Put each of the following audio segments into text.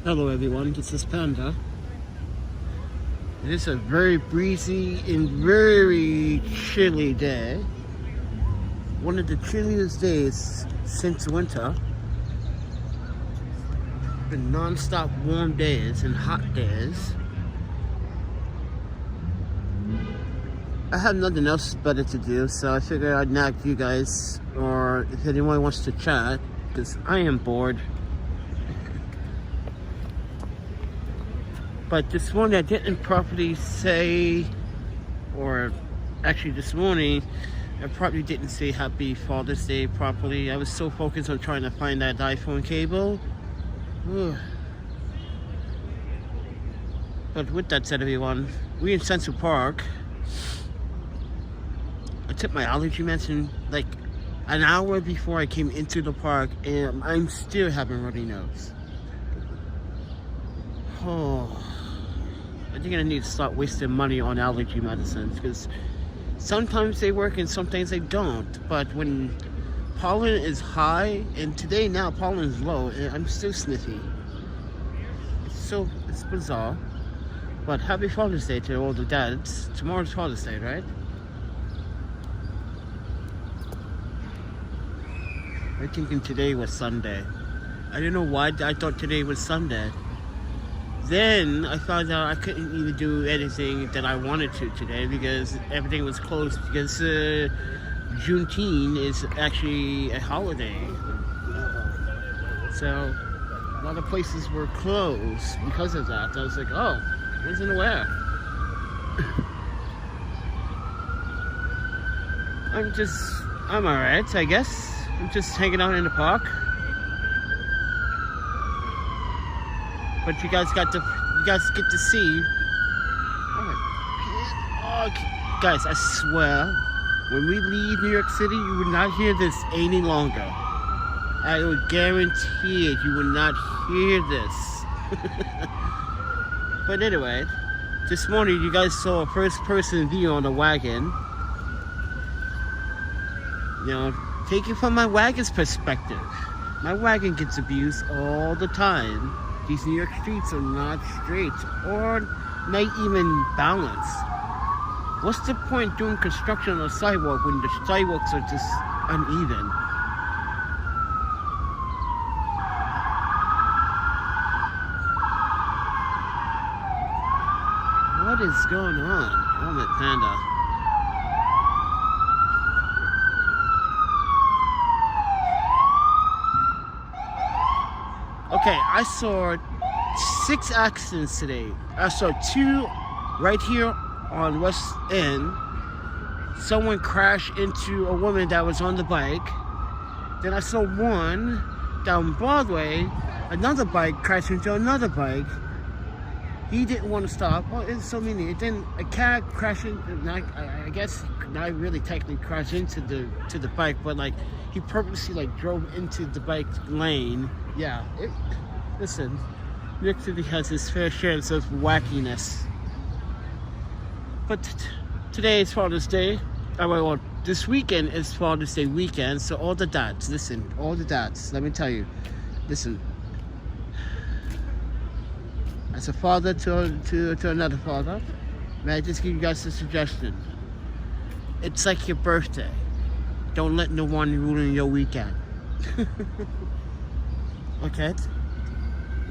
Hello everyone, this is Panda. It is a very breezy and very chilly day. One of the chilliest days since winter. Been non-stop warm days and hot days. I have nothing else better to do, so I figured I'd nag you guys, or if anyone wants to chat, because I am bored. But this morning I didn't properly say, or actually this morning I probably didn't say Happy Father's Day properly. I was so focused on trying to find that iPhone cable. But with that said, everyone, we in Central Park. I took my allergy medicine like an hour before I came into the park, and I'm still having runny nose. Oh, I think I need to stop wasting money on allergy medicines, because sometimes they work and sometimes they don't. But when pollen is high, and today now pollen is low, and I'm still sniffy. It's bizarre. But happy Father's Day to all the dads. Tomorrow's Father's Day, right? I'm thinking today was Sunday. I don't know why I thought today was Sunday. Then I found out I couldn't even do anything that I wanted to today because everything was closed, because Juneteenth is actually a holiday. So a lot of places were closed because of that. I was like, oh, I wasn't aware. I'm alright, I guess. I'm just hanging out in the park. But you guys get to see. Oh, guys, I swear, when we leave New York City, you will not hear this any longer. I will guarantee it, you will not hear this. But anyway, this morning you guys saw a first-person view on the wagon. You know, take it from my wagon's perspective. My wagon gets abused all the time. These New York streets are not straight or not even balanced. What's the point doing construction on a sidewalk when the sidewalks are just uneven? What is going on? Oh, my Panda. Okay, I saw 6 accidents today. I saw 2 right here on West End. Someone crashed into a woman that was on the bike. Then I saw one down Broadway. Another bike crashed into another bike. He didn't want to stop. Oh, it's so many. Then a cab crashed in. I guess not really technically crashed into the bike, but like he purposely like drove into the bike lane. Yeah. Listen, New York City has its fair share of wackiness. But today is Father's Day. Well, this weekend is Father's Day weekend. So all the dads, listen, all the dads. Let me tell you, listen. As a father to another father, may I just give you guys a suggestion? It's like your birthday. Don't let no one ruin your weekend. Okay?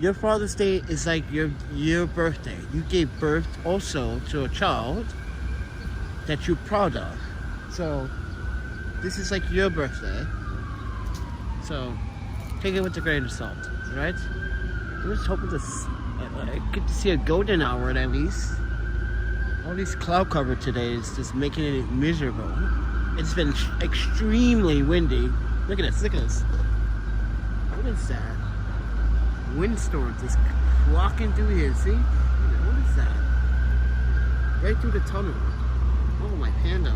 Your Father's Day is like your birthday. You gave birth also to a child that you're proud of. So this is like your birthday. So take it with a grain of salt, right? I'm just hoping I get to see a golden hour at least. All these cloud cover today is just making it miserable. It's been extremely windy. Look at this, look at this. What is that? Windstorm just walking through here, see? What is that? Right through the tunnel. Oh, my Panda.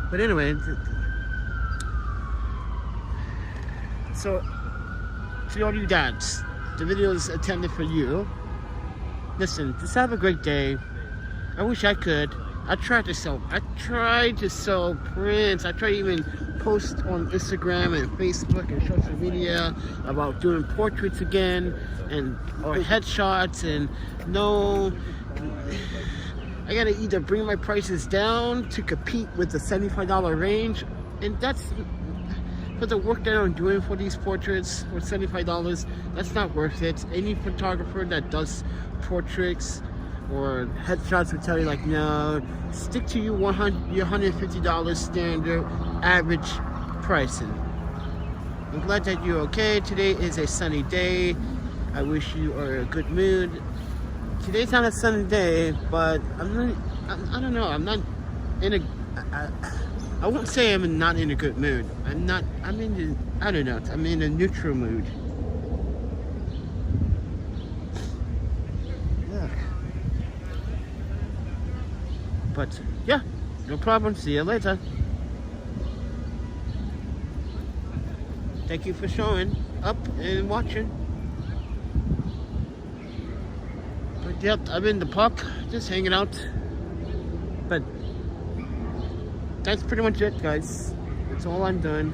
But anyway, so to all you dads, the video is intended for you. Listen, just have a great day. I wish I could. I tried to sell prints. I tried to even post on Instagram and Facebook and social media about doing portraits again or headshots, and no, I gotta either bring my prices down to compete with the $75 range, and that's for the work that I'm doing for these portraits for $75. That's not worth it. Any photographer that does portraits or headshots would tell you, like, no, stick to your $150 standard average pricing. I'm glad that you're okay. Today is a sunny day. I wish you are in a good mood. Today's not a sunny day, but I don't know. I'm not in a. I won't say I'm not in a good mood. I don't know. I'm in a neutral mood. Yeah. But yeah, no problem. See you later. Thank you for showing up and watching. But yep, I'm in the park, just hanging out. But that's pretty much it, guys. That's all I'm doing.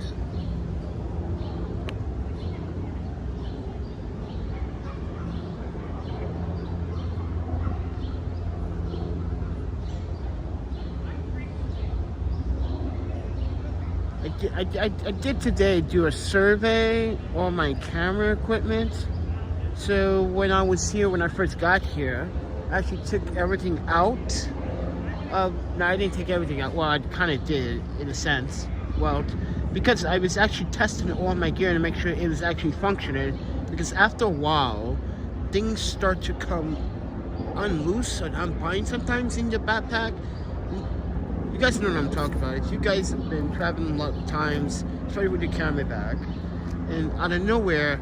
I did today do a survey on my camera equipment. So when I was here, when I first got here, I actually took everything out. No, I didn't take everything out. Well, I kind of did, in a sense. Well, because I was actually testing all my gear to make sure it was actually functioning. Because after a while, things start to come unloose and unbind sometimes in your backpack. You guys know what I'm talking about. If you guys have been traveling a lot of times, especially with your camera bag, and out of nowhere,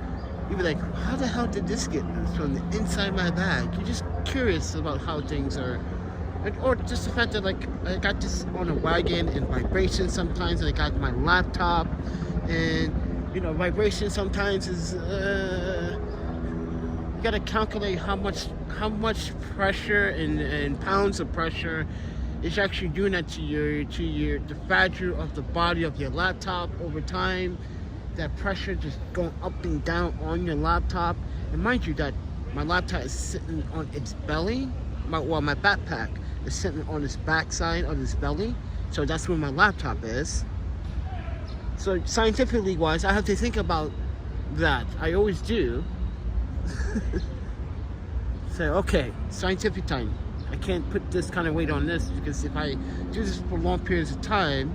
you'd be like, how the hell did this get from the inside my bag? You're just curious about how things are. Or just the fact that, like, I got this on a wagon and vibration sometimes, and I got my laptop, and you know, vibration sometimes is you gotta calculate how much pressure and pounds of pressure is actually doing that to the fragile of the body of your laptop over time. That pressure just going up and down on your laptop. And mind you that my laptop is sitting on its belly. My backpack is sitting on its backside of its belly. So that's where my laptop is. So scientifically wise, I have to think about that. I always do. So, okay, scientific time. I can't put this kind of weight on this, because if I do this for long periods of time,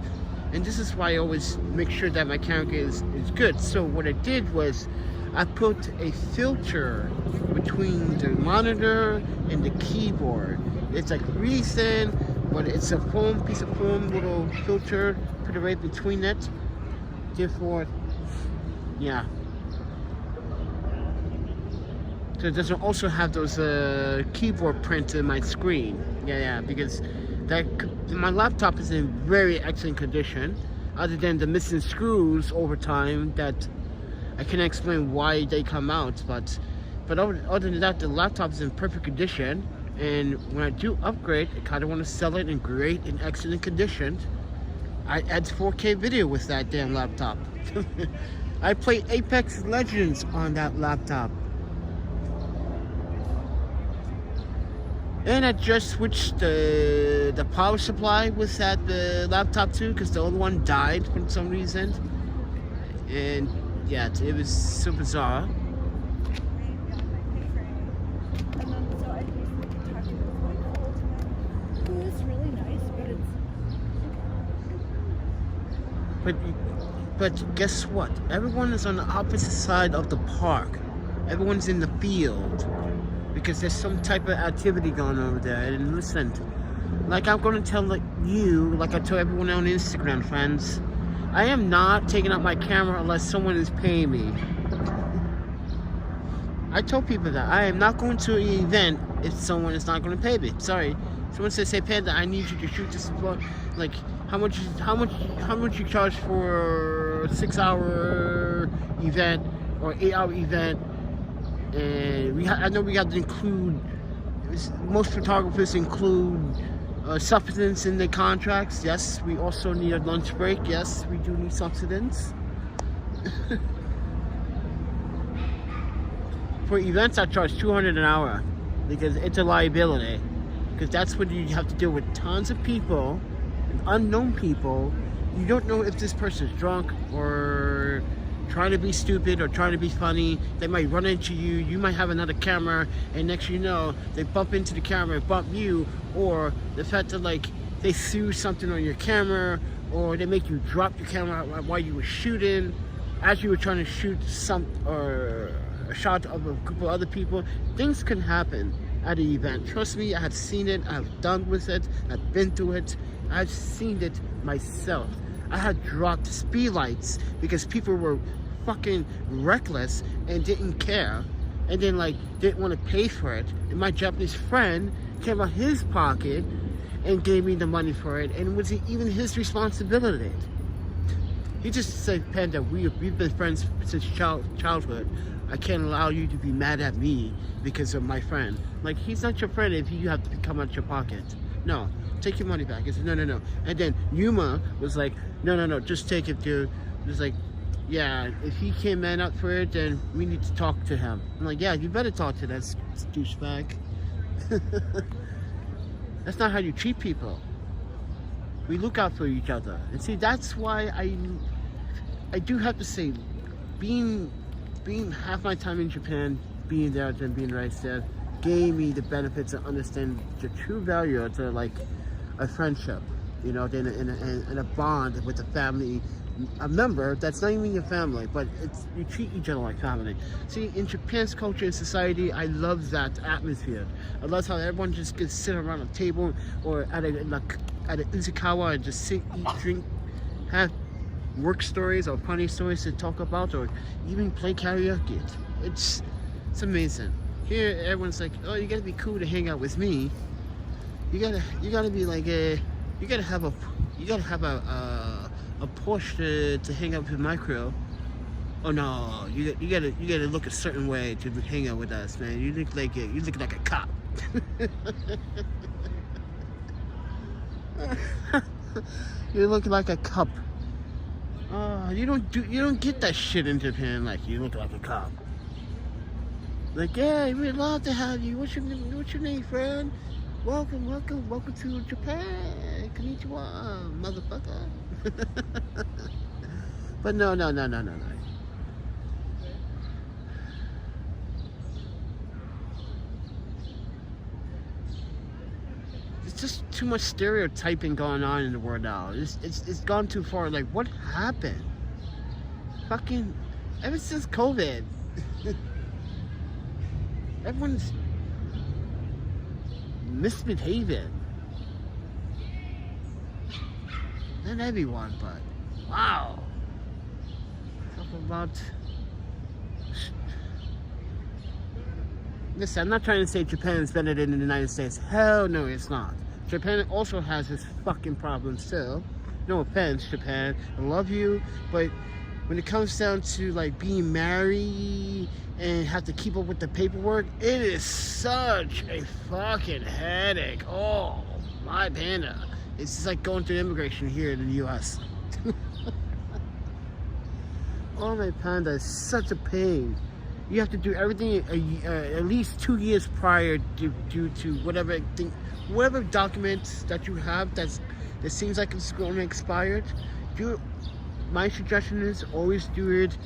and this is why I always make sure that my camera gear is good. So what I did was I put a filter between the monitor and the keyboard. It's like really thin, but it's a piece of foam little filter, put it right between it. Therefore, yeah. So it doesn't also have those keyboard prints in my screen. Yeah, because my laptop is in very excellent condition, other than the missing screws over time that I can't explain why they come out. But other than that, the laptop is in perfect condition. And when I do upgrade, I kind of want to sell it in great and excellent condition. I add 4K video with that damn laptop. I play Apex Legends on that laptop. And I just switched the power supply with that laptop too, because the old one died for some reason. And yeah, it was so bizarre. But guess what? Everyone is on the opposite side of the park. Everyone's in the field, because there's some type of activity going on over there. And listen, like I'm going to tell you, like I tell everyone on Instagram, friends, I am not taking out my camera unless someone is paying me. I told people that I am not going to an event if someone is not going to pay me. Sorry. Someone says, "Hey Panda, I need you to shoot this vlog." Like, how much you charge for a 6-hour event or 8-hour event? And I know we have to include, most photographers include substance in their contracts. Yes, we also need a lunch break. Yes, we do need substance. For events, I charge $200 an hour because it's a liability. Because that's when you have to deal with tons of people, unknown people. You don't know if this person's drunk or trying to be stupid or trying to be funny. They might run into you. You might have another camera, and next you know, they bump into the camera and bump you, or the fact that like they threw something on your camera, or they make you drop your camera while you were shooting, as you were trying to shoot or a shot of a group of other people. Things can happen at an event. Trust me, I have seen it. I've done with it. I've been through it. I've seen it myself. I had dropped speed lights because people were fucking reckless and didn't care, and then like didn't want to pay for it. And my Japanese friend came out his pocket and gave me the money for it, and it was even his responsibility. He just said, "Panda, we've been friends since childhood. I can't allow you to be mad at me because of my friend." Like, he's not your friend if you have to come out your pocket. No, take your money back. He said, no. And then Yuma was like, no, just take it, dude. It was like, yeah, if he can't man up for it, then we need to talk to him. I'm like, yeah, you better talk to that douchebag. That's not how you treat people. We look out for each other. And see, that's why I do have to say, being half my time in Japan, being there and being right there, gave me the benefits of understanding the true value of like a friendship, you know, and a bond with a family, a member that's not even your family, but you treat each other like family. See, in Japan's culture and society, I love that atmosphere. I love how everyone just can sit around a table or at an izakawa and just sit, eat, drink, have work stories or funny stories to talk about, or even play karaoke. It's amazing. Here, everyone's like, "Oh, you gotta be cool to hang out with me. You gotta be like you gotta have a Porsche to hang out with my crew. Oh no, you gotta look a certain way to hang out with us, man. You look like a cop." You look like a cop. You don't get that shit in Japan. Like, you look like a cop. Like, yeah, we'd love to have you. What's your name, friend? Welcome to Japan. Konnichiwa, motherfucker. But no. It's just too much stereotyping going on in the world now. It's gone too far. Like, what happened? Fucking ever since COVID. Everyone's misbehaving. Not everyone, but wow. Talk about. Listen, I'm not trying to say Japan is better than the United States. Hell no, it's not. Japan also has its fucking problems too. No offense, Japan. I love you, but when it comes down to like being married and have to keep up with the paperwork, it is such a fucking headache. Oh, my panda. It's just like going through immigration here in the U.S. Oh, my panda, it's such a pain. You have to do everything at least 2 years prior due to whatever documents that you have that seems like it's going to expire. My suggestion is always do it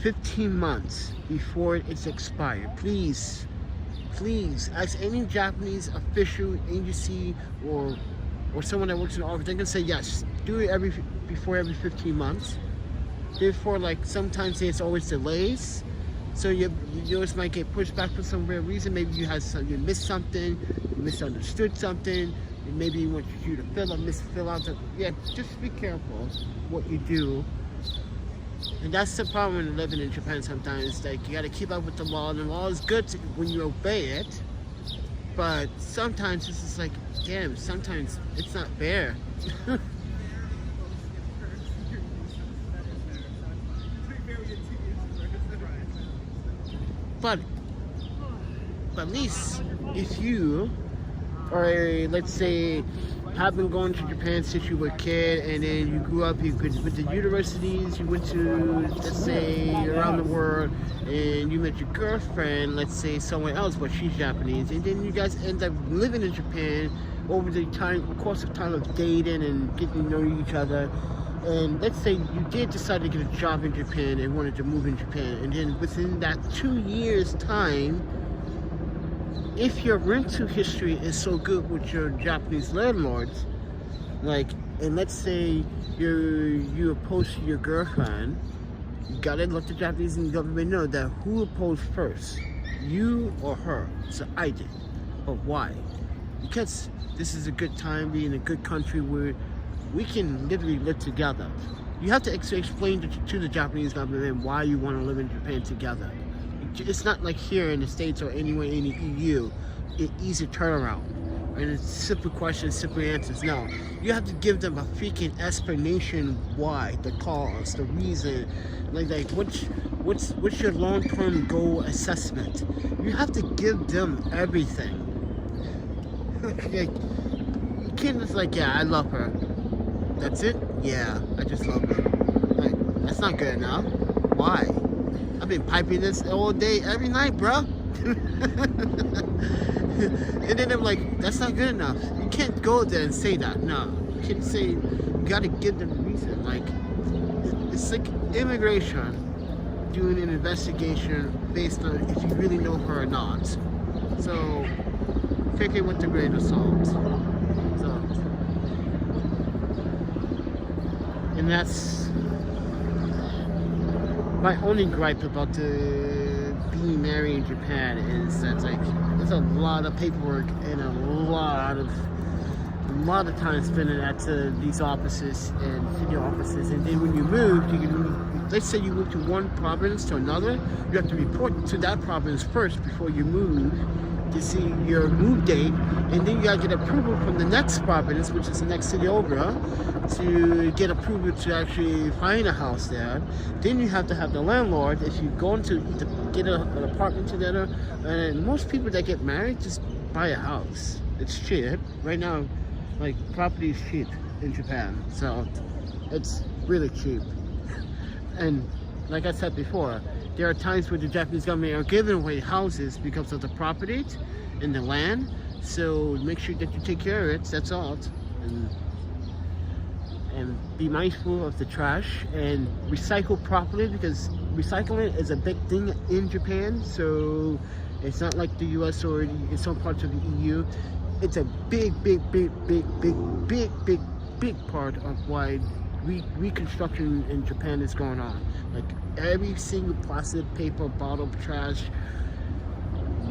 15 months before it's expired. Please ask any Japanese official agency or someone that works in the office. They can say yes, do it before every 15 months. Therefore, like, sometimes there's always delays, so yours might get pushed back for some weird reason. Maybe you missed something, you misunderstood something, maybe you want you to fill out. Yeah, just be careful what you do. And that's the problem when living in Japan sometimes. Like, you gotta keep up with the law, and the law is good when you obey it. But sometimes it's just like, damn, sometimes it's not fair. But at least if you, or let's say, have been going to Japan since you were a kid, and then you grew up, you went to universities, you went to, let's say, around the world, and you met your girlfriend, let's say, somewhere else, but she's Japanese, and then you guys end up living in Japan over the course of time of dating and getting to know each other. And let's say you did decide to get a job in Japan and wanted to move in Japan, and then within that 2 years time, if your rental history is so good with your Japanese landlords, like, and let's say you oppose your girlfriend, you gotta let the Japanese government know that who opposed first, you or her. So I did. But why? Because this is a good time, being in a good country where we can literally live together. You have to explain to the Japanese government why you want to live in Japan together. It's not like here in the States or anywhere in the EU, an easy turnaround. And it's simple questions, simple answers. No, you have to give them a freaking explanation why, the cause, the reason. Like what's your long-term goal assessment? You have to give them everything. Like, you can't just like, yeah, I love her. That's it? Yeah, I just love her. Like, that's not good enough. Why? I've been piping this all day, every night, bro. And then I'm like, that's not good enough. You can't go there and say that. No, you can't say. You gotta give them a reason. Like, it's like immigration doing an investigation based on if you really know her or not. So take it with a grain of salt. So, and that's my only gripe about the being married in Japan is that, like, there's a lot of paperwork and a lot of time spending at these offices and city offices, and then when you move, let's say you move to one province to another, you have to report to that province first before you move to see your move date, and then you gotta get approval from the next province, which is the next city over, to get approval to actually find a house there. Then you have to have the landlord, if you're going to either get an apartment together, and most people that get married just buy a house. It's cheap. Right now, like, property is cheap in Japan, so it's really cheap. And like I said before, there are times where the Japanese government are giving away houses because of the property and the land. So make sure that you take care of it, that's all. And be mindful of the trash and recycle properly, because recycling is a big thing in Japan. So it's not like the US or in some parts of the EU. It's a big part of why reconstruction in Japan is going on. Like, every single plastic, paper, bottle, trash,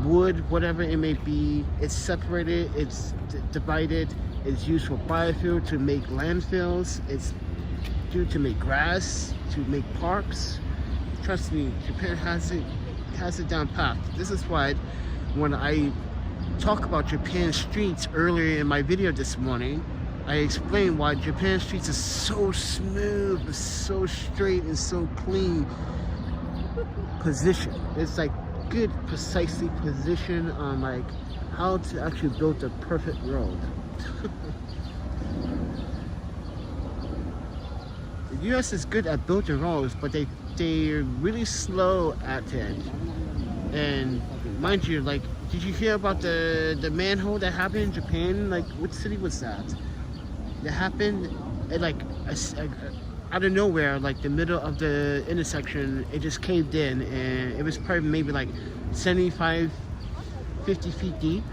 wood, whatever it may be, it's separated, it's divided, it's used for biofuel, to make landfills, it's used to make grass, to make parks. Trust me, Japan has it down pat. This is why when I talk about Japan streets earlier in my video this morning, I explained why Japan streets are so smooth, so straight, and so clean. Position. It's like good, precisely position on like how to actually build the perfect road. The US is good at building roads, but they're really slow at it. And mind you, like, did you hear about the manhole that happened in Japan? Like, what city was that? That happened at, like, out of nowhere, like the middle of the intersection, it just caved in, and it was probably maybe like 75, 50 feet deep.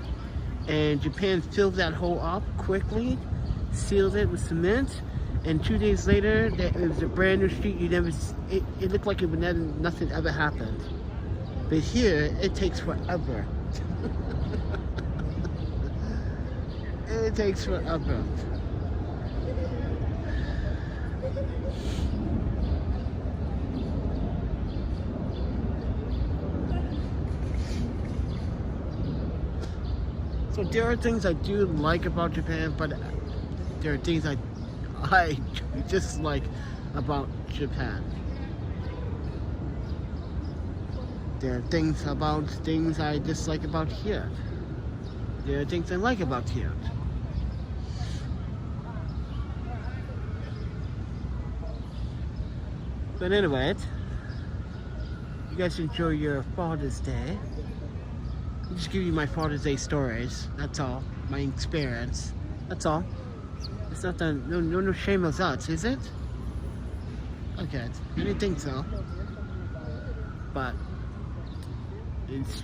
And Japan filled that hole up quickly, sealed it with cement, and 2 days later, it was a brand new street. It looked like nothing ever happened. But here, it takes forever. It takes forever. So there are things I do like about Japan, but there are things I dislike about Japan. There are things I dislike about here. There are things I like about here. But anyway, you guys enjoy your Father's Day. I'll just give you my Father's Day stories. That's all. My experience. That's all. It's not that no shame of that, is it? Okay, I didn't think so. But it's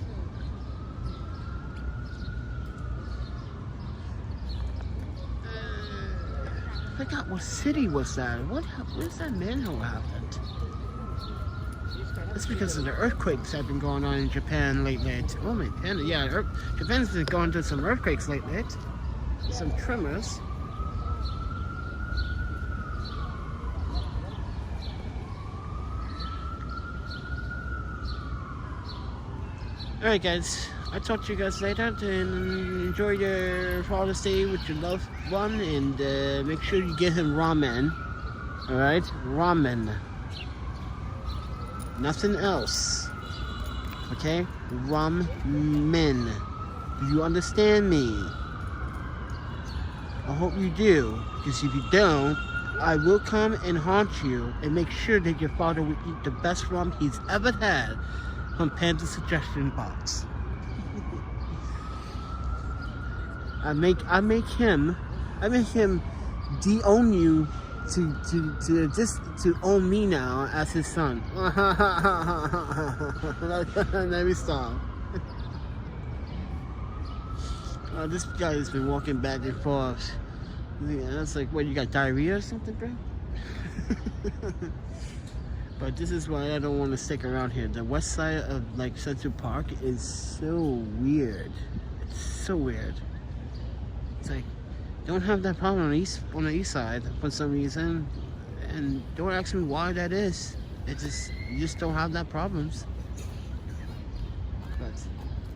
I forgot what city was that. Where's that manhole happened? That's because of the earthquakes that have been going on in Japan lately. Oh my god, yeah, Japan's been going through some earthquakes lately. Some tremors. Alright guys, I'll talk to you guys later, and enjoy your Father's Day with your loved one, and make sure you get him ramen. Alright? Ramen. Nothing else. Okay? Ramen. Do you understand me? I hope you do, because if you don't, I will come and haunt you and make sure that your father will eat the best ramen he's ever had from Panda's suggestion box. I make him de-own you to own me now as his son. Let me stop. This guy has been walking back and forth. Yeah, it's like, what, you got diarrhea or something, bro? But this is why I don't want to stick around here. The west side of like Central Park is so weird. It's so weird. It's like, don't have that problem on the east side for some reason, and don't ask me why that is. You just don't have that problems. But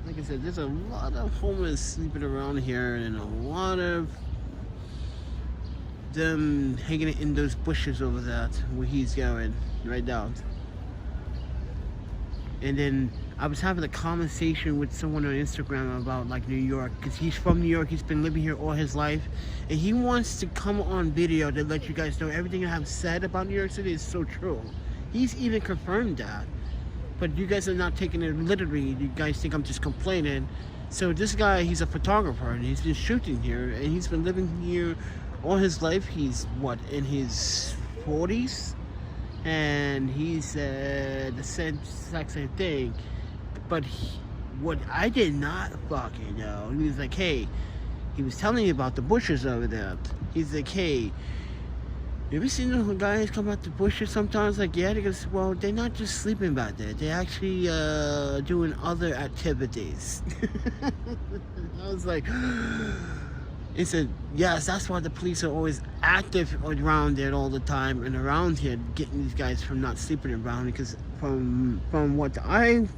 like I said, there's a lot of homeless sleeping around here, and a lot of them hanging in those bushes over there where he's going right now. And then I was having a conversation with someone on Instagram about like New York, because he's from New York. He's been living here all his life, and he wants to come on video to let you guys know everything I have said about New York City is so true. He's even confirmed that, but you guys are not taking it literally. You guys think I'm just complaining. So this guy, he's a photographer, and he's been shooting here, and he's been living here all his life. He's what, in his 40s, and he said the same exact same thing. But what I did not fucking know, he was like, hey, he was telling me about the bushes over there. He's like, hey, have you seen the guys come out the bushes sometimes? Like, yeah. He goes, well, they're not just sleeping back there. They're actually doing other activities. I was like, he said, yes, that's why the police are always active around there all the time and around here, getting these guys from not sleeping around. Because from what I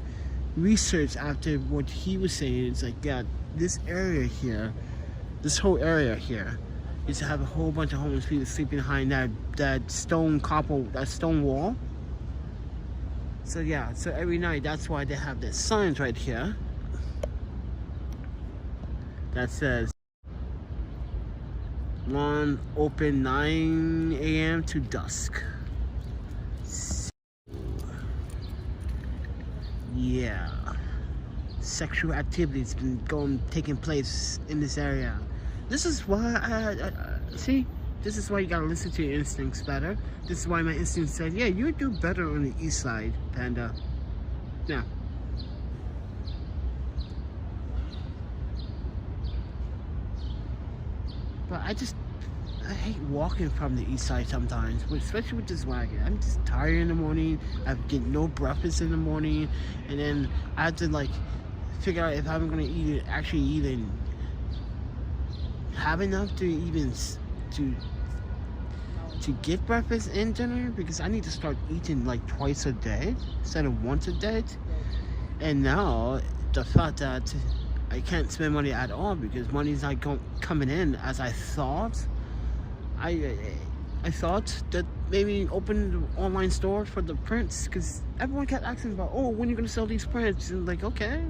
researched after what he was saying, it's like, yeah, this area here, this whole area here, used to have a whole bunch of homeless people sleeping behind that stone wall. So yeah, so every night, that's why they have their signs right here that says lawn open 9 a.m. to dusk. Yeah, sexual activities been taking place in this area. This is why I see. This is why you gotta listen to your instincts better. This is why my instinct said, yeah, you do better on the east side, Panda. Yeah. But I hate walking from the east side sometimes, especially with this wagon. I'm just tired in the morning. I get no breakfast in the morning, and then I have to like figure out if I'm gonna actually even have enough to even to get breakfast and dinner, because I need to start eating like twice a day instead of once a day. And now the fact that I can't spend money at all because money's not coming in as I thought. I thought that maybe open an online store for the prints, because everyone kept asking about, oh, when are you going to sell these prints? And like, okay.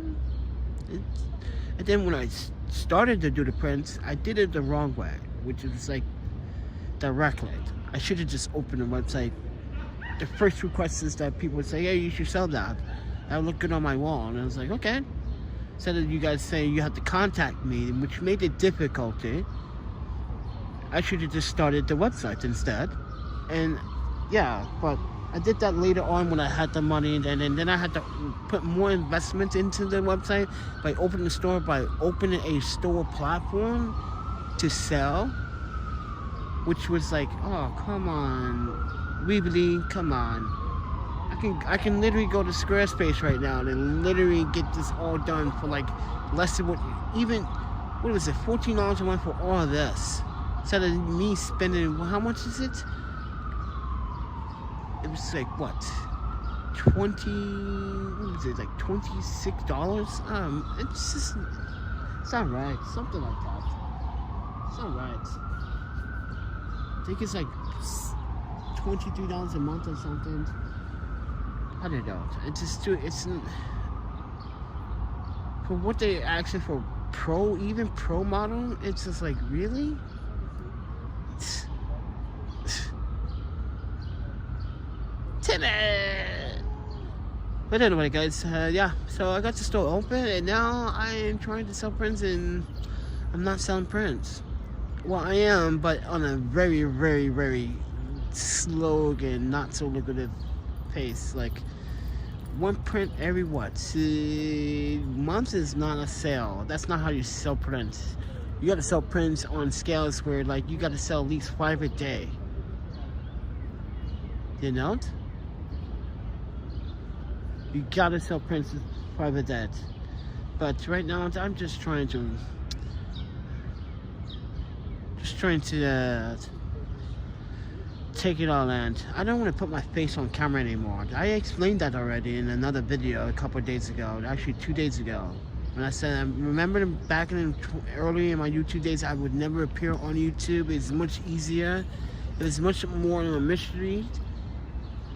And then when I started to do the prints, I did it the wrong way, which is like directly. I should have just opened a website. The first request is that people would say, hey, you should sell that. That would look good on my wall. And I was like, okay. Instead of you guys saying you have to contact me, which made it difficult, I should have just started the website instead. And yeah, but I did that later on when I had the money, and then I had to put more investment into the website by opening the store, by opening a store platform to sell, which was like, oh, come on, Weebly, come on. I can literally go to Squarespace right now and literally get this all done for like less than what was it, $14 a month for all of this. Instead of me spending, how much is it? It was like what? What was it, like $26? It's just, it's not right. Something like that. It's not right. I think it's like $23 a month or something. I don't know. It's just too, for what they actually for even pro model, it's just like, really? Timid. But anyway, guys, yeah. So I got the store open, and now I am trying to sell prints, and I'm not selling prints. Well, I am, but on a very, very, very slow and not so lucrative pace. Like one print every month is not a sale. That's not how you sell prints. You gotta sell prints on scales where, like, you gotta sell at least 5 a day. You know? You gotta sell prints 5 a day. But right now, I'm just trying to take it all in. I don't want to put my face on camera anymore. I explained that already in another video a couple of days ago, actually 2 days ago. When I said, I remember back early in my YouTube days, I would never appear on YouTube. It's much easier. It's much more of a mystery.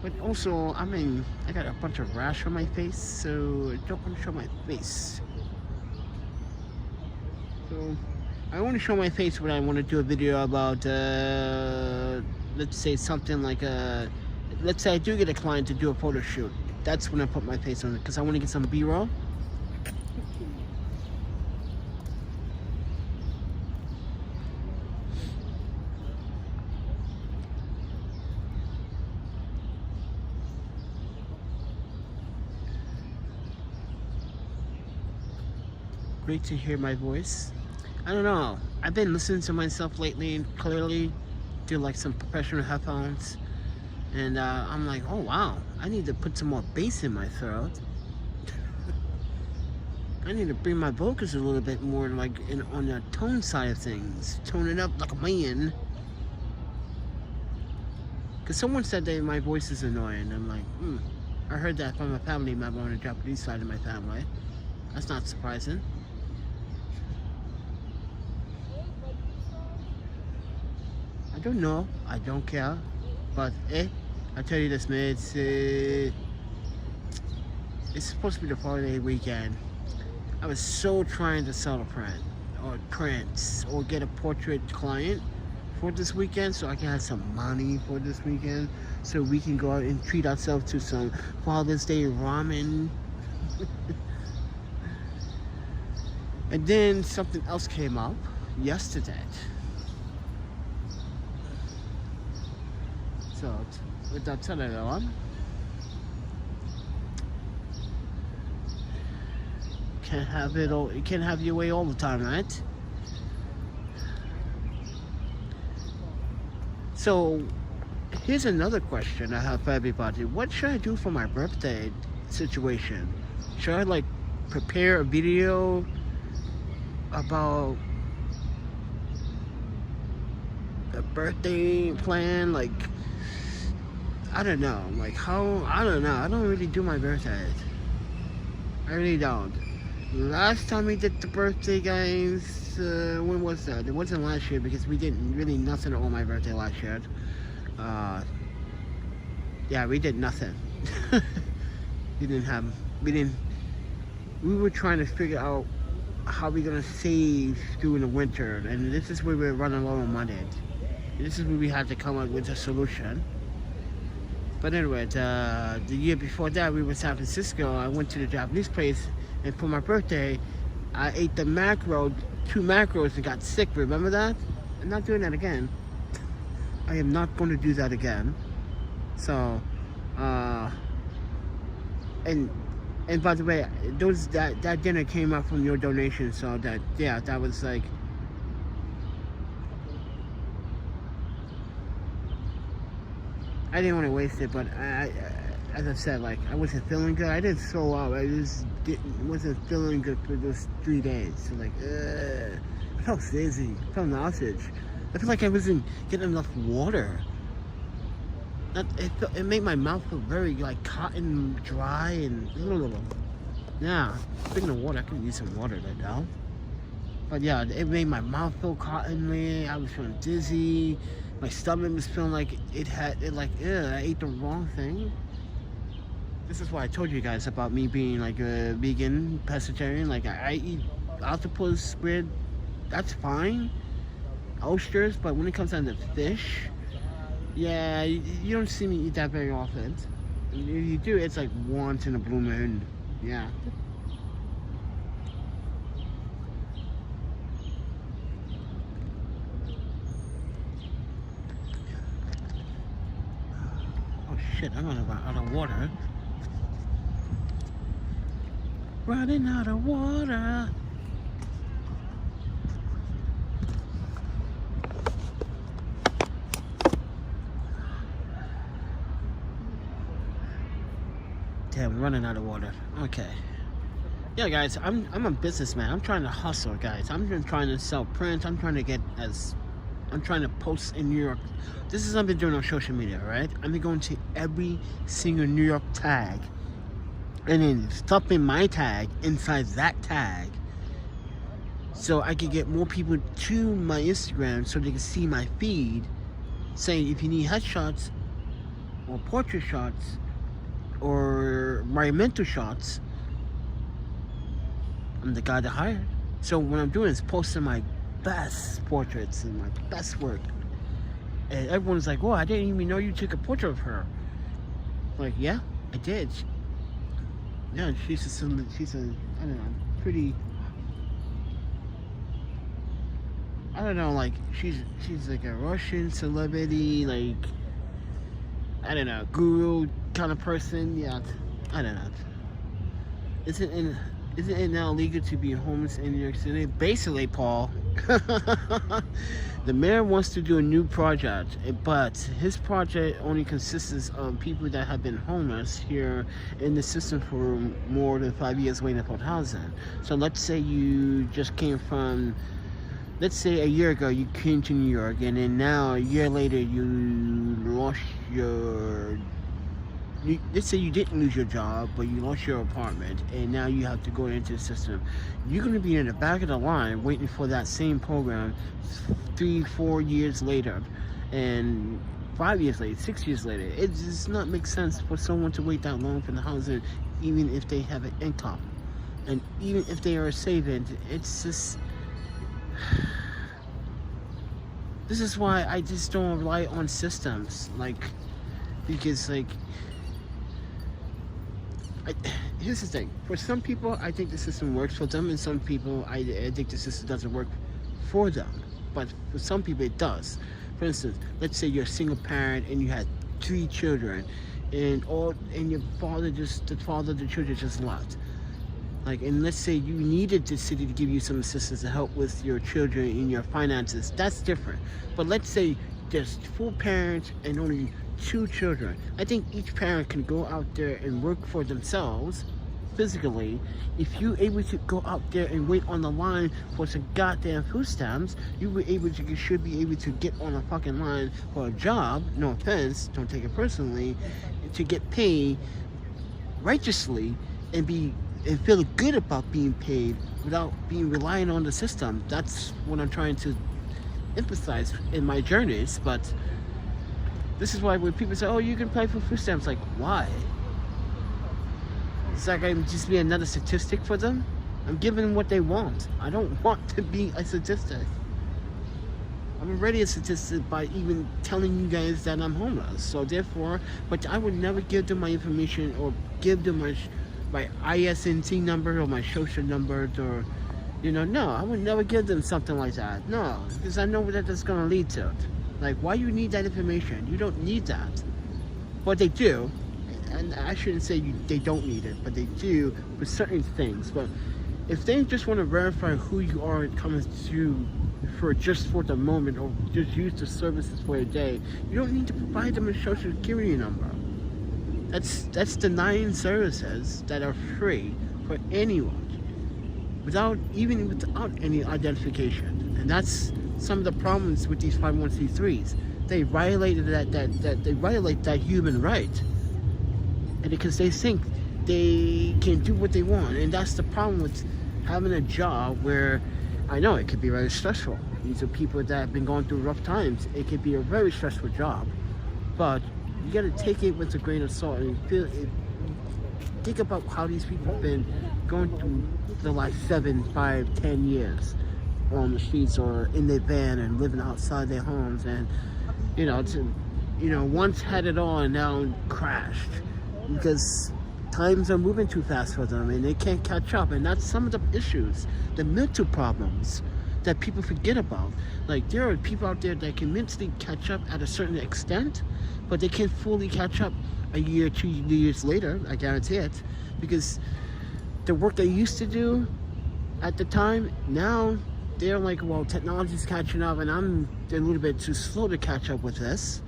But also, I mean, I got a bunch of rash on my face, so I don't want to show my face. So, I want to show my face when I want to do a video about, let's say something like let's say I do get a client to do a photo shoot. That's when I put my face on it, because I want to get some B-roll. Great to hear my voice. I don't know. I've been listening to myself lately and clearly do like some professional headphones. And I'm like, oh wow, I need to put some more bass in my throat. I need to bring my vocals a little bit more like on the tone side of things. Tone it up like a man. Because someone said that my voice is annoying. I'm like, I heard that from a family member on the Japanese side of my family. That's not surprising. I don't know. I don't care. But, I tell you this, man. It's supposed to be the holiday weekend. I was so trying to sell a print, or prints, or get a portrait client for this weekend, so I can have some money for this weekend, so we can go out and treat ourselves to some Father's Day ramen. And then something else came up yesterday. So, without telling everyone, can't have it all. You can't have your way all the time, right? So, here's another question I have for everybody. What should I do for my birthday situation? Should I like prepare a video about a birthday plan? Like, I don't know. Like how? I don't know. I don't really do my birthday. I really don't. Last time we did the birthday games, when was that? It wasn't last year because we didn't really nothing on my birthday last year. Uh, yeah, we did nothing. we didn't have, we didn't, we were trying to figure out how we're gonna save during the winter, and this is where we're running low on money. This is where we had to come up with a solution. But anyway, the year before that, we were in San Francisco. I went to the Japanese place, and for my birthday, I ate the two macros, and got sick. Remember that? I'm not doing that again. I am not going to do that again. So, and by the way, that dinner came out from your donation. So that was like. I didn't want to waste it, but as I said, like, I wasn't feeling good. I didn't throw up. I just wasn't feeling good for those 3 days. So like, I felt dizzy. I felt nauseous. I feel like I wasn't getting enough water. It made my mouth feel very like cotton dry and yeah. Speaking of water, I could use some water right now. But yeah, it made my mouth feel cottony. I was feeling dizzy. My stomach was feeling like I ate the wrong thing. This is why I told you guys about me being like a vegan, pescatarian. Like I eat octopus, squid, that's fine. Oysters, but when it comes down to fish, yeah, you don't see me eat that very often. If you do, it's like once in a blue moon. Yeah. Shit, I'm gonna run out of water. Running out of water. Damn, running out of water. Okay. Yeah, guys, I'm a businessman. I'm trying to hustle, guys. I'm just trying to sell prints. I'm trying to post in New York. This is what I've been doing on social media, right? I've been going to every single New York tag and then stuffing my tag inside that tag so I can get more people to my Instagram so they can see my feed saying if you need headshots or portrait shots or environmental shots, I'm the guy to hire. So what I'm doing is posting my best portraits and my best work, and everyone's like, "Whoa, I didn't even know you took a portrait of her." Like, yeah, I did. Yeah, she's a I don't know, pretty. I don't know, like she's like a Russian celebrity, like I don't know, guru kind of person. Yeah, I don't know. Isn't it now illegal to be homeless in New York City? Basically, Paul. The mayor wants to do a new project, but his project only consists of people that have been homeless here in the system for more than 5 years waiting for housing. So let's say you just came from, let's say a year ago you came to New York, and then now a year later you lost your, let's say you didn't lose your job, but you lost your apartment, and now you have to go into the system. You're going to be in the back of the line waiting for that same program 3-4 years later, and 5 years later, 6 years later. It does not make sense for someone to wait that long for the housing, even if they have an income, and even if they are saving. It's just, this is why I just don't rely on systems, like, because like, here's the thing. For some people, I think the system works for them, and some people, I think the system doesn't work for them. But for some people, it does. For instance, let's say you're a single parent and you had 3 children, and your father the father of the children just left. Like, and let's say you needed the city to give you some assistance to help with your children and your finances. That's different. But let's say there's 4 parents and only 2 children. I think each parent can go out there and work for themselves physically. If you're able to go out there and wait on the line for some goddamn food stamps, you should be able to get on a fucking line for a job, no offense, don't take it personally, to get paid righteously and feel good about being paid without being reliant on the system. That's what I'm trying to emphasize in my journeys. But This is why when people say, oh, you can apply for food stamps, like, why? It's like I'm just being another statistic for them. I'm giving them what they want. I don't want to be a statistic. I'm already a statistic by even telling you guys that I'm homeless. So therefore, but I would never give them my information or give them my ISNT number or my social number or, no, I would never give them something like that. No, because I know what that's going to lead to. Like, why you need that information? You don't need that. But they do. And I shouldn't say they don't need it, but they do for certain things. But if they just want to verify who you are coming through for the moment, or just use the services for a day, you don't need to provide them a social security number. That's denying services that are free for anyone without any identification. And that's some of the problems with these 501c3s. They violated they violate that human right, and because they think they can do what they want. And that's the problem with having a job where, I know it could be very stressful. These are people that have been going through rough times. It could be a very stressful job, but you got to take it with a grain of salt and think about how these people have been going through the last 7, 5, 10 years on the streets or in their van and living outside their homes, and once had it all and now crashed because times are moving too fast for them and they can't catch up. And that's some of the issues, the mental problems that people forget about. Like, there are people out there that can mentally catch up at a certain extent, but they can't fully catch up a year, 2 years later, I guarantee it, because the work they used to do at the time, now they're like, well, technology's catching up and I'm a little bit too slow to catch up with this.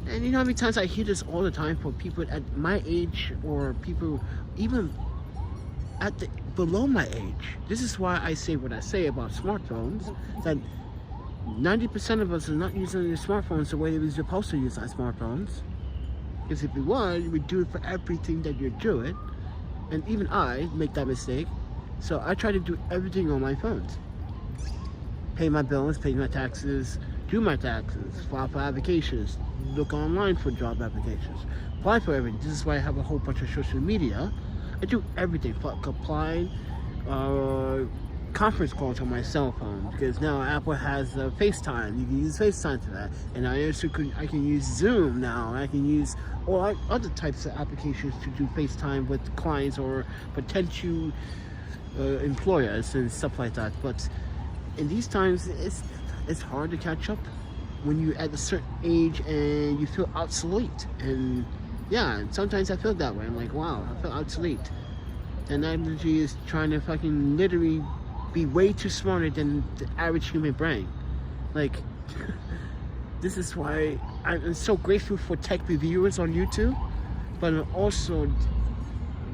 And you know how many times I hear this all the time for people at my age or people even below my age. This is why I say what I say about smartphones, that 90% of us are not using your smartphones the way we're supposed to use our smartphones. Because if we were, you would do it for everything that you're doing. And even I make that mistake. So I try to do everything on my phones. Pay my bills, pay my taxes, do my taxes, file for applications, look online for job applications, apply for everything. This is why I have a whole bunch of social media. I do everything, apply, conference calls on my cell phone, because now Apple has FaceTime. You can use FaceTime for that, and I can use Zoom now. I can use all other types of applications to do FaceTime with clients or potential employers and stuff like that. But in these times, it's hard to catch up when you're at a certain age and you feel obsolete. And yeah, sometimes I feel that way. I'm like, wow, I feel obsolete. And technology is trying to fucking literally be way too smarter than the average human brain. Like, this is why I'm so grateful for tech reviewers on YouTube, but I'm also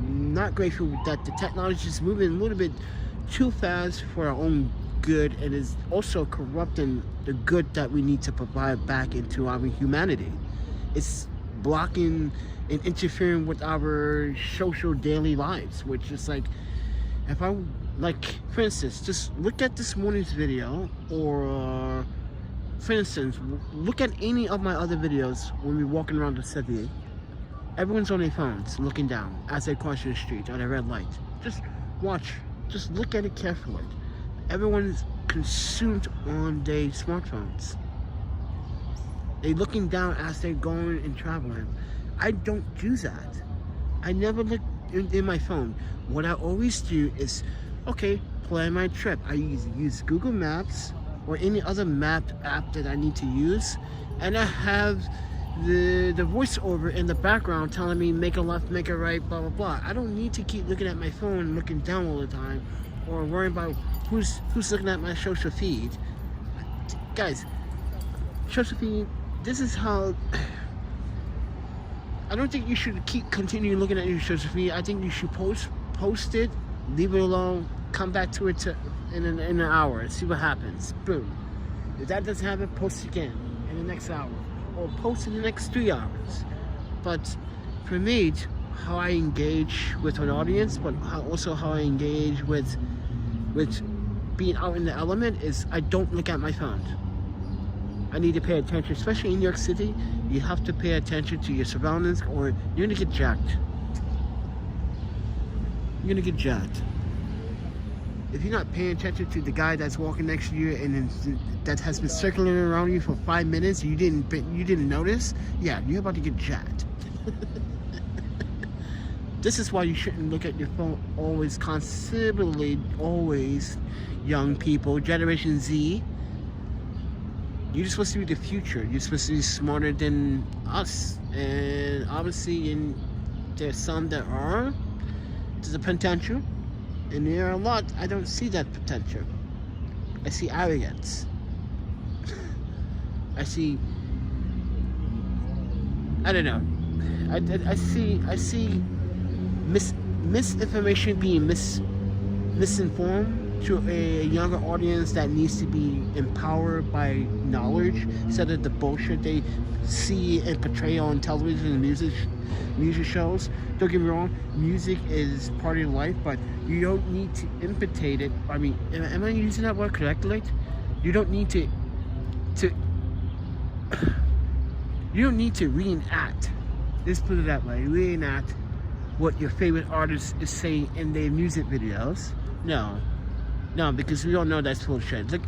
not grateful that the technology is moving a little bit too fast for our own good, and is also corrupting the good that we need to provide back into our humanity. It's blocking and interfering with our social daily lives, which is like, if I, like, for instance, just look at this morning's video, or for instance, look at any of my other videos when we're walking around the city. Everyone's on their phones looking down as they cross the street at a red light. Just watch, just look at it carefully. Everyone is consumed on their smartphones. They're looking down as they're going and traveling. I don't do that. I never look in my phone. What I always do is, okay, plan my trip. I use Google Maps or any other map app that I need to use, and I have the voiceover in the background telling me make a left, make a right, blah blah blah. I don't need to keep looking at my phone, looking down all the time, or worrying about who's looking at my social feed. Guys, social feed, this is how, I don't think you should continue looking at your social feed. I think you should post it, leave it alone, come back to it in an hour and see what happens. Boom. If that doesn't happen, post it again in the next hour, or post in the next 3 hours. But for me, how I engage with an audience, but also how I engage with being out in the element, is I don't look at my phone. I need to pay attention, especially in New York City. You have to pay attention to your surroundings, or you're gonna get jacked. You're gonna get jacked. If you're not paying attention to the guy that's walking next to you and that has been circling around you for 5 minutes, you didn't notice, yeah, you're about to get jacked. This is why you shouldn't look at your phone always, considerably, always. Young people, Generation Z, you're supposed to be the future. You're supposed to be smarter than us. And obviously, there's some that are. There's a potential. And there are a lot, I don't see that potential. I see arrogance. I see, I don't know. I see misinformation being misinformed to a younger audience that needs to be empowered by knowledge instead of the bullshit they see and portray on television and music shows. Don't get me wrong, music is part of your life, but you don't need to imitate it. I mean, am I using that word correctly? You don't need to you don't need to reenact. Let's put it that way. Reenact what your favorite artist is saying in their music videos. No, because we all know that's bullshit. Look,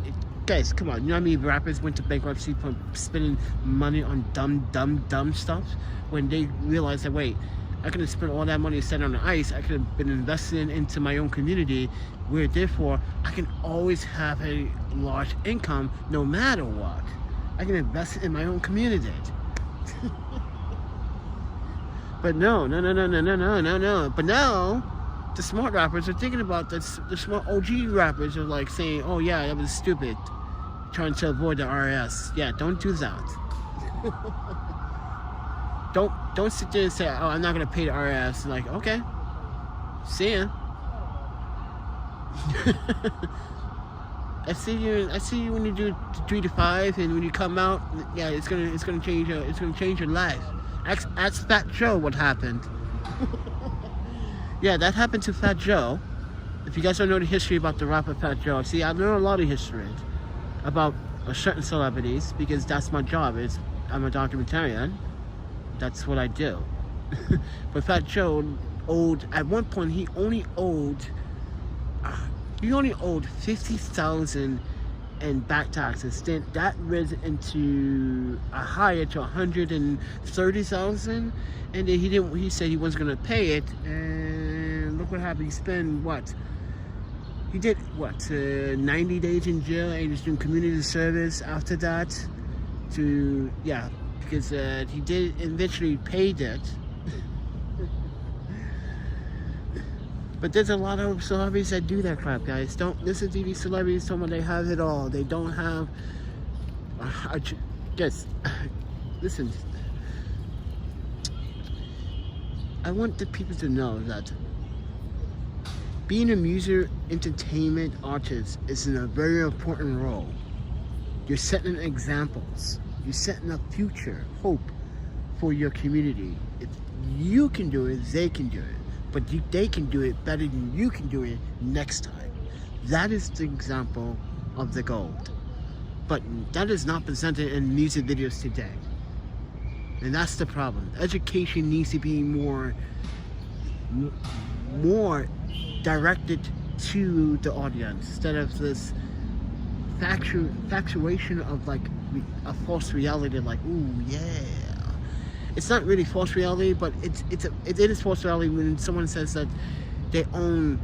guys, come on. You know how many rappers went to bankruptcy from spending money on dumb stuff when they realized that, wait, I could have spent all that money instead on the ice. I could have been investing into my own community, where therefore I can always have a large income no matter what. I can invest in my own community. But no. But now, the smart rappers are thinking about this. The smart OG rappers are like saying, "Oh yeah, that was stupid," trying to avoid the RS. Yeah, don't do that. Don't sit there and say, "Oh, I'm not gonna pay the RS." Like, okay, see ya. I see you when you do 3 to 5, and when you come out, yeah, it's gonna change your life. Ask Fat Joe what happened. Yeah, that happened to Fat Joe. If you guys don't know the history about the rapper Fat Joe, see, I know a lot of history about certain celebrities because that's my job. I'm a documentarian. That's what I do. But Fat Joe at one point, he only owed $50,000 in back taxes. Then that rose into a higher to $130,000, and then he said he wasn't gonna pay it, and look what happened. He spent what? He did what? 90 days in jail, and he's doing community service after that. Because he did eventually pay it. But there's a lot of celebrities that do that crap, guys. Don't listen to these celebrities talking about they have it all. They don't have... Yes. Listen. I want the people to know that being a music entertainment artist is in a very important role. You're setting examples. You're setting a future, hope for your community. If you can do it, they can do it. But they can do it better than you can do it next time. That is the example of the gold. But that is not presented in music videos today. And that's the problem. Education needs to be more directed to the audience instead of this factuation of like a false reality, like, ooh, yeah. It's not really false reality, but it is false reality when someone says that they own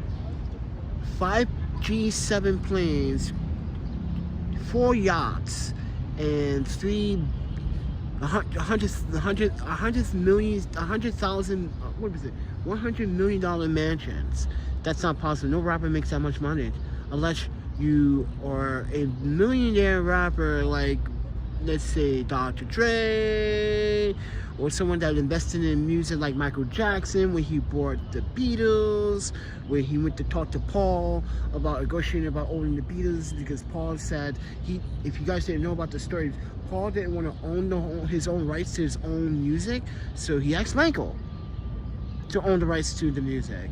5 G7 planes, 4 yachts, and 100 million dollar mansions. That's not possible. No rapper makes that much money unless you are a millionaire rapper like, let's say, Dr. Dre, or someone that invested in music like Michael Jackson, when he bought the Beatles, where he went to talk to Paul about negotiating about owning the Beatles, because Paul said, if you guys didn't know about the story, Paul didn't want to own his own rights to his own music, so he asked Michael to own the rights to the music.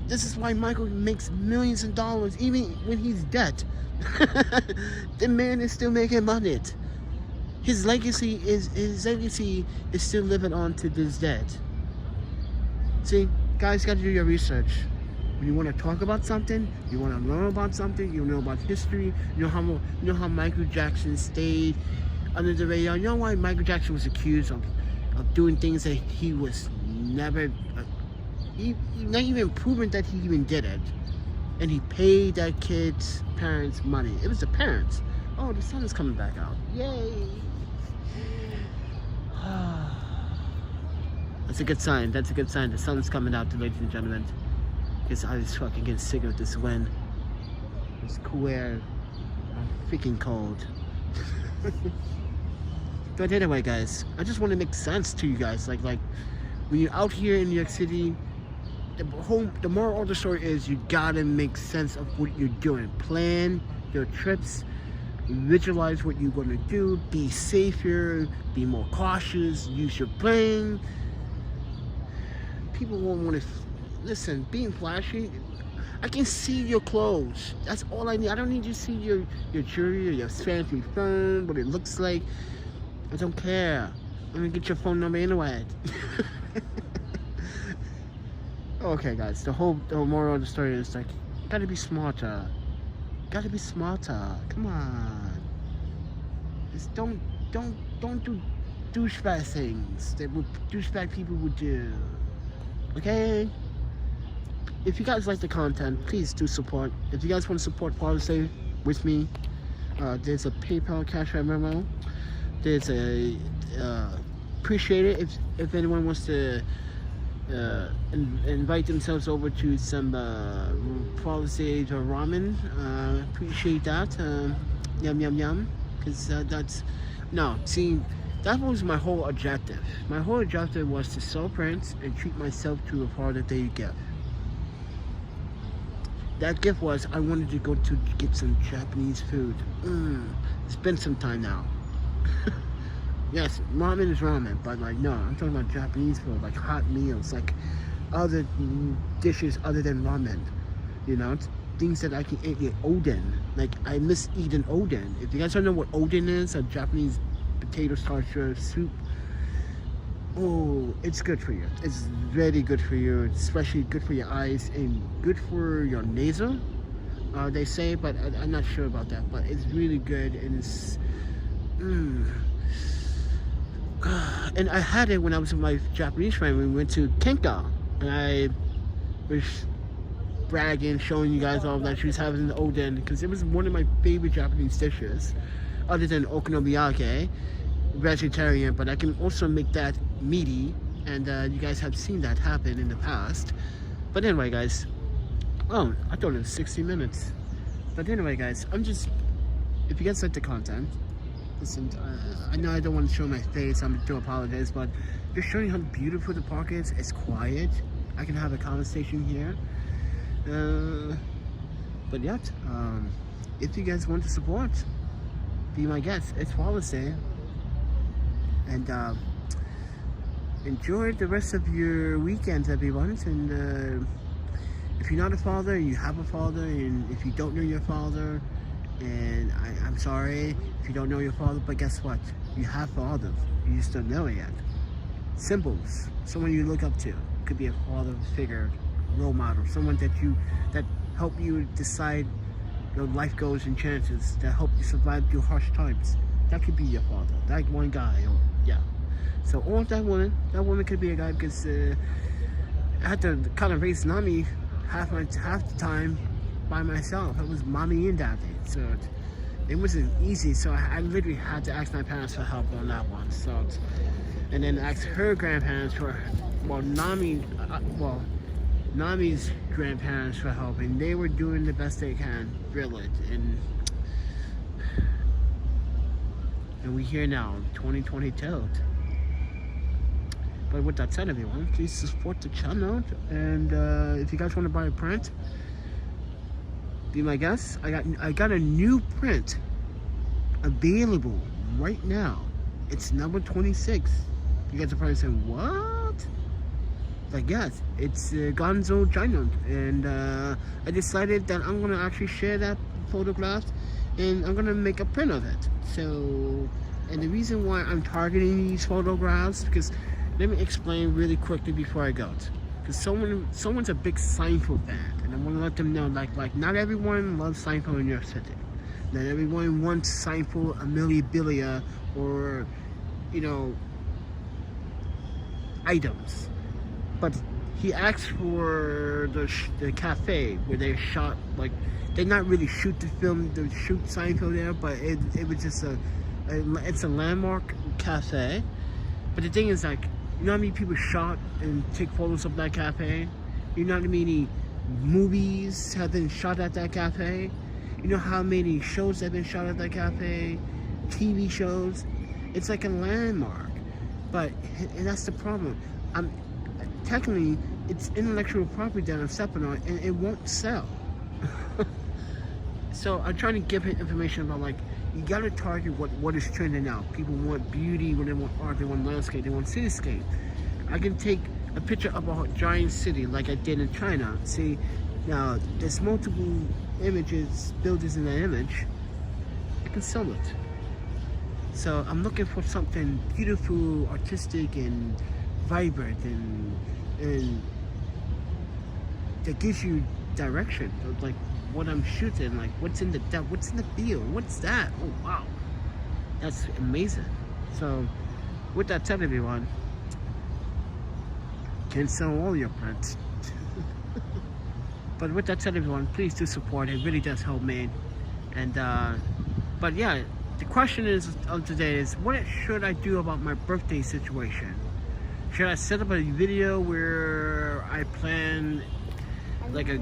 This is why Michael makes millions of dollars even when he's dead. The man is still making money. his legacy is still living on to this day. See, guys, got to do your research. When you want to talk about something, you want to learn about something, you know about history, you know how Michael Jackson stayed under the radar. You know why Michael Jackson was accused of doing things that he was never, not even proven that he even did it. And he paid that kid's parents money. It was the parents. Oh, the sun is coming back out. Yay! That's a good sign. That's a good sign. The sun is coming out, ladies and gentlemen. Because I was fucking getting sick of this wind. It's cool air. I'm freaking cold. But anyway, guys, I just want to make sense to you guys. Like when you're out here in New York City, the moral of the story is you gotta make sense of what you're doing. Plan your trips. Visualize what you're gonna do. Be safer. Be more cautious. Use your brain. People won't want to listen. Being flashy. I can see your clothes. That's all I need. I don't need you to see your jewelry or your fancy phone, what it looks like. I don't care. I'm gonna get your phone number anyway. Okay, guys. The whole moral of the story is like, gotta be smarter. Gotta be smarter. Come on. Just don't do douchebag things that douchebag people would do. Okay? If you guys like the content, please do support. If you guys want to support Father's Day with me, there's a PayPal Cash App memo. There's a appreciate it if anyone wants to invite themselves over to some Father's Day or ramen. Appreciate that. Yum yum yum. Because that's that was my whole objective. My whole objective was to sell prints and treat myself to a Father's Day gift. That gift was I wanted to go to get some Japanese food. It's been some time now. Yes, ramen is ramen, but like no, I'm talking about Japanese food, like hot meals, like other dishes other than ramen. You know, things that I can eat. Oden, like I miss eating oden. If you guys don't know what oden is, a Japanese potato starter soup. Oh, it's good for you. It's very good for you, especially good for your eyes and good for your nasal. They say, but I'm not sure about that. But it's really good, and it's. And I had it when I was with my Japanese friend. We went to Kenka, and I was bragging, showing you guys all that she was having the oden because it was one of my favorite Japanese dishes, other than okonomiyaki, vegetarian. But I can also make that meaty, and you guys have seen that happen in the past. But anyway, guys. Oh, I thought it was 60 minutes. But anyway, guys, if you guys like the content. Listen, I know I don't want to show my face, I do apologize, but just showing how beautiful the park is. It's quiet. I can have a conversation here. But yet, if you guys want to support, be my guest. It's Father's Day. And enjoy the rest of your weekends, everyone. And if you're not a father, you have a father, and if you don't know your father, and I'm sorry if you don't know your father, but guess what? You have fathers. You just don't know it yet. Symbols. Someone you look up to. Could be a father figure, role model, someone that help you decide your life goals and chances, that help you survive through harsh times. That could be your father. That one guy, or yeah. So or that woman could be a guy, because I had to kind of raise Nami half the time by myself. It was mommy and daddy, so it wasn't easy. So I literally had to ask my parents for help on that one. So, and then ask her grandparents for, Nami's grandparents for help, and they were doing the best they can, really. And we're here now, 2022. But with that said, everyone, please support the channel. And if you guys want to buy a print, be my guest. I got a new print available right now. It's number 26. You guys are probably saying, what? Like, yes, it's Gonzo Giant. And I decided that I'm gonna actually share that photograph, and I'm gonna make a print of it. So And the reason why I'm targeting these photographs, because let me explain really quickly before I go. Because someone's a big Seinfeld fan, and I want to let them know, like not everyone loves Seinfeld in New York City. Not everyone wants Seinfeld, memorabilia, or items. But he asked for the cafe where they shot, like, they not really shoot the film, they shoot Seinfeld there, but it was just it's a landmark cafe. But the thing is, like, you know how many people shot and take photos of that cafe? You know how many movies have been shot at that cafe? You know how many shows have been shot at that cafe? TV shows? It's like a landmark. But, and that's the problem. Technically, it's intellectual property that I'm stepping on, and it won't sell. So I'm trying to give him information about, like, you gotta target what is trending now. People want beauty, they want art, they want landscape, they want cityscape. I can take a picture of a giant city like I did in China. See, now there's multiple images, buildings in that image. I can sell it. So I'm looking for something beautiful, artistic, and vibrant, and that gives you direction of, like, what I'm shooting, like what's in the depth, what's in the field, what's that? Oh wow, that's amazing. So with that said, everyone, can sell all your prints. But with that said, everyone, please do support. It really does help me. And but yeah, the question of today is, what should I do about my birthday situation? Should I set up a video where I plan like a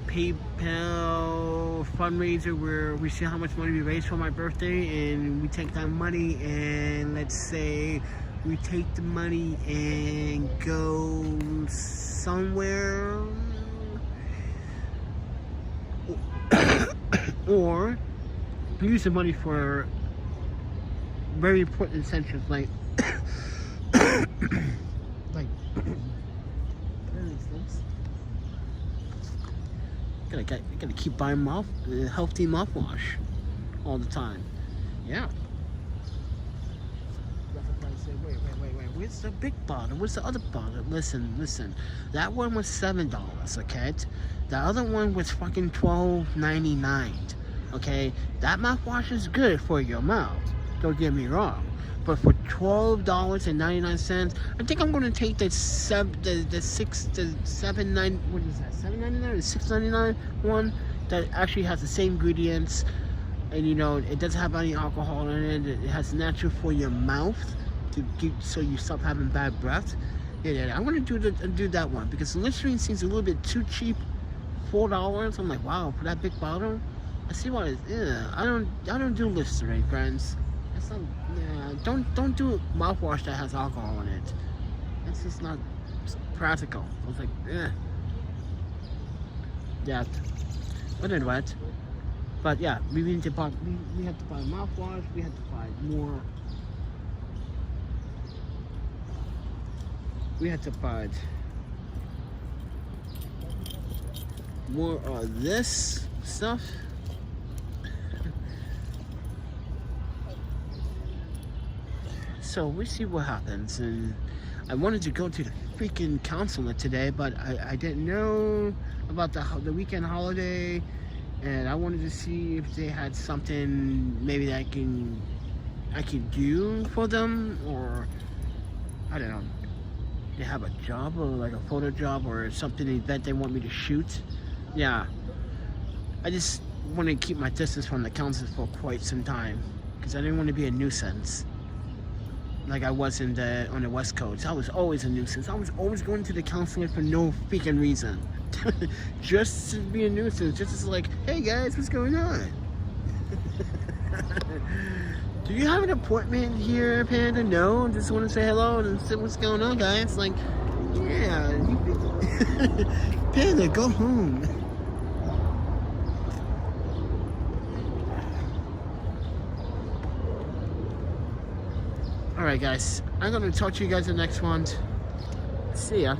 PayPal fundraiser where we see how much money we raise for my birthday, and we take that money, and let's say we take the money and go somewhere, or use the money for very important essentials like gotta keep buying healthy mouthwash all the time. Yeah. Wait, where's the big bottle? Where's the other bottle? Listen. That one was $7, okay? The other one was fucking $12.99. Okay? That mouthwash is good for your mouth. Don't get me wrong. But for $12.99, I think I'm gonna take the $7.99 or $6.99 one that actually has the same ingredients, and it doesn't have any alcohol in it. It has natural for your mouth so you stop having bad breath. Yeah, I'm gonna do that one because the Listerine seems a little bit too cheap. $4. I'm like, wow, for that big bottle. I see why. I don't do Listerine, friends. Don't do mouthwash that has alcohol in it. That's just not practical. I was like, yeah. But anyway, but yeah, we need to buy. We have to buy mouthwash. We have to buy more. We have to buy more of this stuff. So we see what happens. And I wanted to go to the freaking consulate today, but I didn't know about the weekend holiday, and I wanted to see if they had something maybe that I can do for them, or I don't know. They have a job, or like a photo job, or something, an event they want me to shoot. Yeah, I just want to keep my distance from the consulate for quite some time because I didn't want to be a nuisance. Like I was on the West Coast. I was always a nuisance. I was always going to the consulate for no freaking reason. Just to be a nuisance. Just as like, hey guys, what's going on? Do you have an appointment here, Panda? No, just want to say hello and see what's going on, guys. Like, yeah, Panda, go home. Alright guys, I'm going to talk to you guys in the next one. See ya.